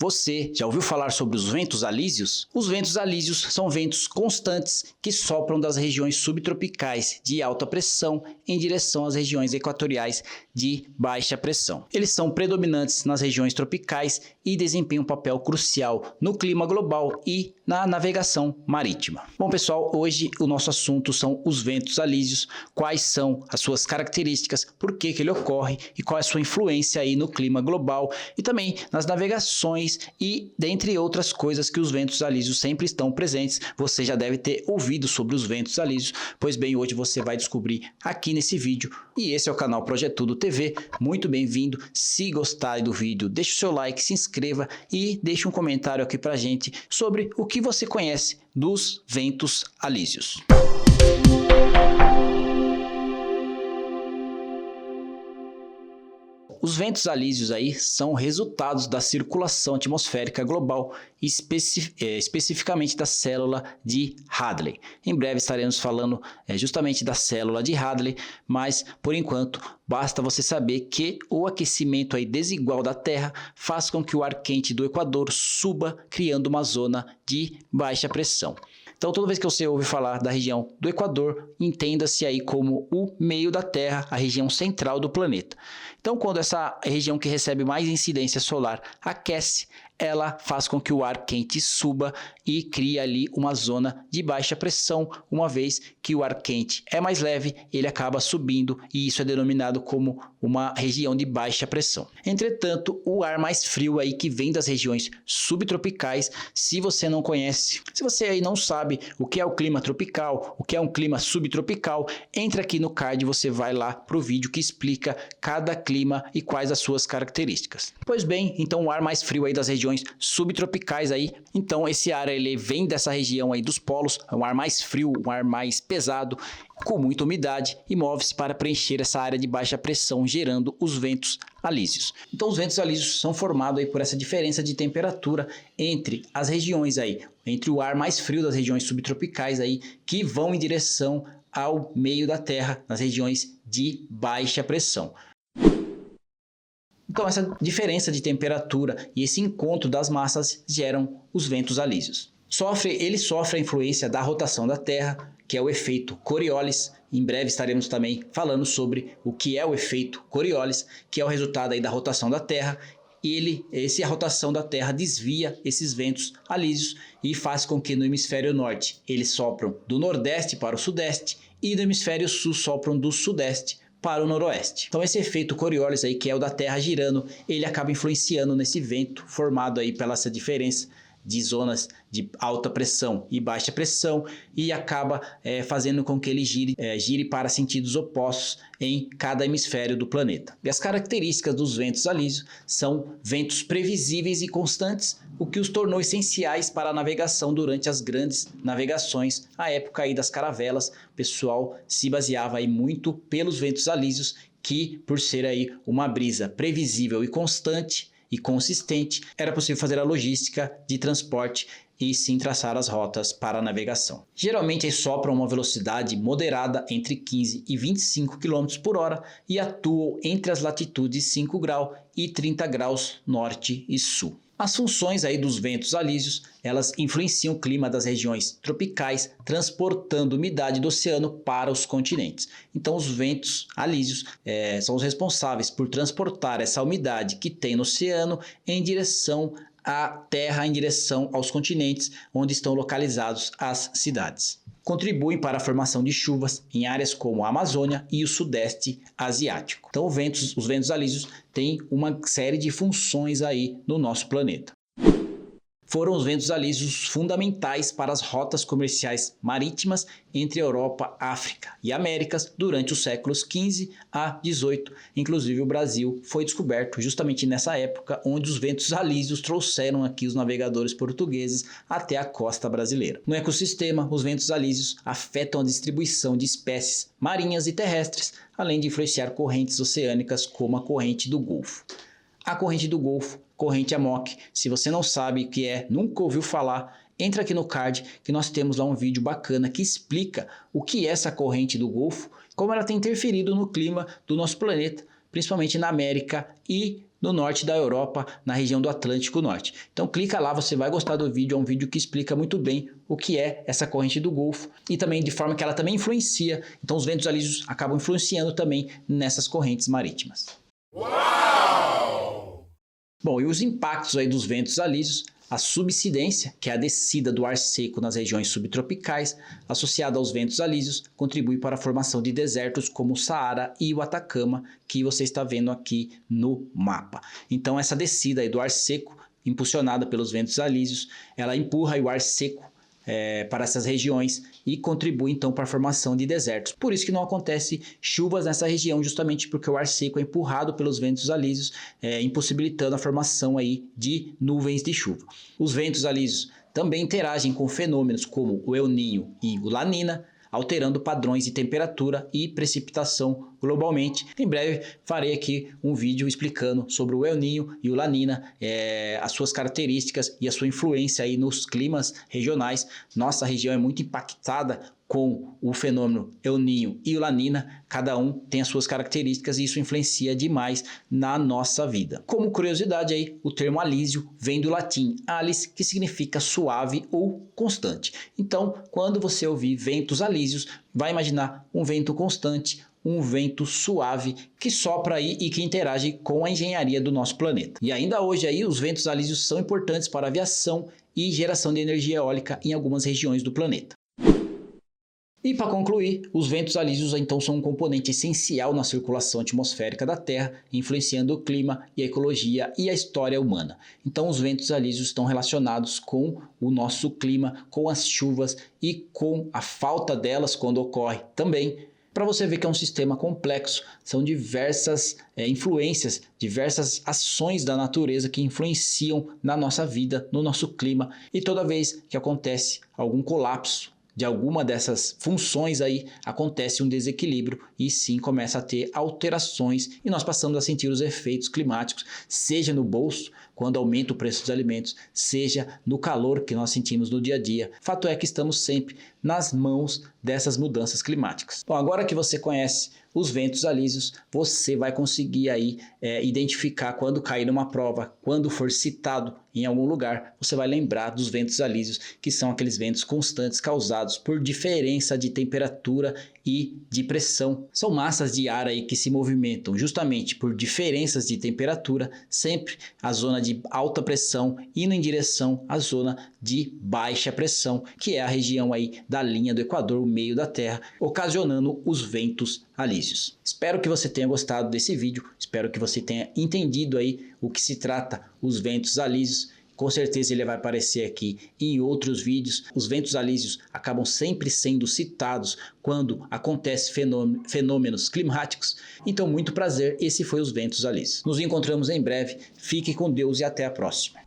Você já ouviu falar sobre os ventos alísios? Os ventos alísios são ventos constantes que sopram das regiões subtropicais de alta pressão em direção às regiões equatoriais de baixa pressão. Eles são predominantes nas regiões tropicais e desempenham um papel crucial no clima global e na navegação marítima. Bom pessoal, hoje o nosso assunto são os ventos alísios, quais são as suas características, por que ele ocorre e qual é a sua influência aí no clima global e também nas navegações e dentre outras coisas que os ventos alísios sempre estão presentes. Você já deve ter ouvido sobre os ventos alísios, pois bem, hoje você vai descobrir aqui nesse vídeo. E esse é o canal Projetudo TV, muito bem-vindo. Se gostar do vídeo, deixe o seu like, se inscreva e deixe um comentário aqui pra gente sobre o que você conhece dos ventos alísios. Os ventos alísios aí são resultados da circulação atmosférica global, especificamente da célula de Hadley. Em breve estaremos falando justamente da célula de Hadley, mas por enquanto basta você saber que o aquecimento aí desigual da Terra faz com que o ar quente do Equador suba, criando uma zona de baixa pressão. Então, toda vez que você ouve falar da região do Equador, entenda-se aí como o meio da Terra, a região central do planeta. Então, quando essa região que recebe mais incidência solar aquece, ela faz com que o ar quente suba e crie ali uma zona de baixa pressão, uma vez que o ar quente é mais leve, ele acaba subindo e isso é denominado como uma região de baixa pressão. Entretanto, o ar mais frio aí que vem das regiões subtropicais, se você não conhece, se você aí não sabe o que é o clima tropical, o que é um clima subtropical, entra aqui no card e você vai lá para o vídeo que explica cada clima e quais as suas características. Pois bem, então o ar mais frio aí das regiões subtropicais aí, então esse ar ele vem dessa região aí dos polos, é um ar mais frio, um ar mais pesado, com muita umidade e move-se para preencher essa área de baixa pressão, gerando os ventos alísios. Então os ventos alísios são formados aí por essa diferença de temperatura entre as regiões aí, entre o ar mais frio das regiões subtropicais aí, que vão em direção ao meio da Terra, nas regiões de baixa pressão. Então essa diferença de temperatura e esse encontro das massas geram os ventos alísios. Ele sofre a influência da rotação da Terra, que é o efeito Coriolis. Em breve estaremos também falando sobre o que é o efeito Coriolis, que é o resultado aí da rotação da Terra. A rotação da Terra desvia esses ventos alísios e faz com que no hemisfério norte eles sopram do nordeste para o sudeste e no hemisfério sul sopram do sudeste para o noroeste. Então esse efeito Coriolis aí, que é o da Terra girando, ele acaba influenciando nesse vento formado aí pela essa diferença de zonas de alta pressão e baixa pressão e acaba fazendo com que ele gire para sentidos opostos em cada hemisfério do planeta. E as características dos ventos alísios são ventos previsíveis e constantes, o que os tornou essenciais para a navegação durante as grandes navegações, a época aí das caravelas. O pessoal se baseava aí muito pelos ventos alísios, que por ser aí uma brisa previsível e constante e consistente, era possível fazer a logística de transporte e sim traçar as rotas para a navegação. Geralmente eles sopram uma velocidade moderada entre 15 e 25 km por hora e atuam entre as latitudes 5 graus e 30 graus norte e sul. As funções aí dos ventos alísios, elas influenciam o clima das regiões tropicais, transportando umidade do oceano para os continentes. Então os ventos alísios são os responsáveis por transportar essa umidade que tem no oceano em direção à Terra, em direção aos continentes onde estão localizados as cidades. Contribuem para a formação de chuvas em áreas como a Amazônia e o Sudeste Asiático. Então os ventos alísios têm uma série de funções aí no nosso planeta. Foram os ventos alísios fundamentais para as rotas comerciais marítimas entre Europa, África e Américas durante os séculos XV a XVIII. Inclusive o Brasil foi descoberto justamente nessa época, onde os ventos alísios trouxeram aqui os navegadores portugueses até a costa brasileira. No ecossistema, os ventos alísios afetam a distribuição de espécies marinhas e terrestres, além de influenciar correntes oceânicas como a corrente do Golfo. A corrente do Golfo, corrente Amok, se você não sabe o que é, nunca ouviu falar, entra aqui no card que nós temos lá um vídeo bacana que explica o que é essa corrente do Golfo, como ela tem interferido no clima do nosso planeta, principalmente na América e no norte da Europa, na região do Atlântico Norte. Então clica lá, você vai gostar do vídeo, é um vídeo que explica muito bem o que é essa corrente do Golfo e também de forma que ela também influencia, então os ventos alísios acabam influenciando também nessas correntes marítimas. Uau! Bom, e os impactos aí dos ventos alísios, a subsidência, que é a descida do ar seco nas regiões subtropicais, associada aos ventos alísios, contribui para a formação de desertos como o Saara e o Atacama, que você está vendo aqui no mapa. Então essa descida aí do ar seco, impulsionada pelos ventos alísios, ela empurra o ar seco para essas regiões e contribui então para a formação de desertos. Por isso que não acontece chuvas nessa região, justamente porque o ar seco é empurrado pelos ventos alísios, impossibilitando a formação aí de nuvens de chuva. Os ventos alísios também interagem com fenômenos como o El Niño e o La Nina, alterando padrões de temperatura e precipitação globalmente. Em breve farei aqui um vídeo explicando sobre o El Niño e o La Nina, as suas características e a sua influência aí nos climas regionais. Nossa região é muito impactada com o fenômeno El Niño e o La Nina, cada um tem as suas características e isso influencia demais na nossa vida. Como curiosidade aí, o termo alísio vem do latim alis, que significa suave ou constante. Então, quando você ouvir ventos alísios, vai imaginar um vento constante, um vento suave que sopra aí e que interage com a engenharia do nosso planeta. E ainda hoje aí os ventos alísios são importantes para a aviação e geração de energia eólica em algumas regiões do planeta. E para concluir, os ventos alísios então são um componente essencial na circulação atmosférica da Terra, influenciando o clima e a ecologia e a história humana. Então os ventos alísios estão relacionados com o nosso clima, com as chuvas e com a falta delas quando ocorre também. Para você ver que é um sistema complexo, são diversas influências, diversas ações da natureza que influenciam na nossa vida, no nosso clima, e toda vez que acontece algum colapso de alguma dessas funções aí, acontece um desequilíbrio e sim começa a ter alterações e nós passamos a sentir os efeitos climáticos, seja no bolso, quando aumenta o preço dos alimentos, seja no calor que nós sentimos no dia a dia. Fato é que estamos sempre nas mãos dessas mudanças climáticas. Bom, agora que você conhece os ventos alísios, você vai conseguir aí identificar quando cair numa prova, quando for citado em algum lugar, você vai lembrar dos ventos alísios, que são aqueles ventos constantes causados por diferença de temperatura e de pressão. São massas de ar aí que se movimentam justamente por diferenças de temperatura, sempre a zona de alta pressão indo em direção à zona de baixa pressão, que é a região aí da linha do Equador, o meio da Terra, ocasionando os ventos alísios. Espero que você tenha gostado desse vídeo, espero que você tenha entendido aí o que se trata os ventos alísios. Com certeza ele vai aparecer aqui em outros vídeos. Os ventos alísios acabam sempre sendo citados quando acontecem fenômenos climáticos. Então, muito prazer, esse foi os ventos alísios. Nos encontramos em breve, fique com Deus e até a próxima.